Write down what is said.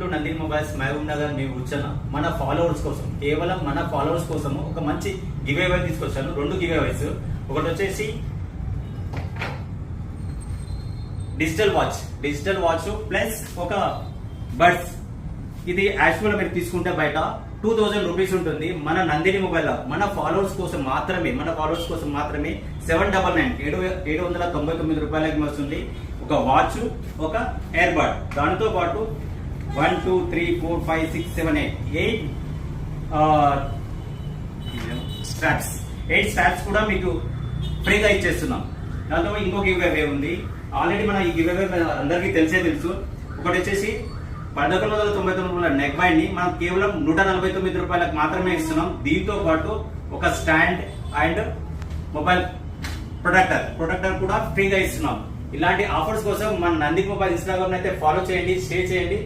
Nandini mobiles Mahabub Nagar మీ కూర్చున్న మన followers కోసం కేవలం మన ఫాలోవర్స్ కోసం ఒక మంచి గివ్ అవే తీసుకొచ్చాను. రెండు గివ్ అవేస్, ఒకటి వచ్చేసి డిజిటల్ వాచ్ ప్లస్ ఒక బడ్స్. ఇది యాక్చువల్ మీరు తీసుకుంటే బయట 2000 రూపీస్ ఉంటుంది. మన నందిని మొబైల్ మన ఫాలోవర్స్ కోసం మాత్రమే 799 రూపాయలకి వస్తుంది. ఒక వాచ్, ఒక ఎయిర్ బడ్, దానితో పాటు 1 2 3 4 5 6 7 8 స్ట్రాప్స్ కూడా మీకు ఫ్రీగా ఇచ్చేస్తున్నాం. దాంతో ఇంకో గివ్ అవే ఉంది. ఆల్రెడీ మన ఈ గివ్ అవే అందరికీ తెలుసు. ఒకటి వచ్చేసి 1199 రూపాయల నెక్ బ్యాండ్ ని మనం కేవలం 149 రూపాయలకు మాత్రమే ఇస్తున్నాం. దీంతో పాటు ఒక స్టాండ్ అండ్ మొబైల్ ప్రొటెక్టర్ కూడా ఫ్రీగా ఇస్తున్నాం. ఇలాంటి ఆఫర్స్ కోసం మన నంది మొబైల్ ఇన్స్టాగ్రామ్ అయితే ఫాలో చేయండి, షేర్ చేయండి.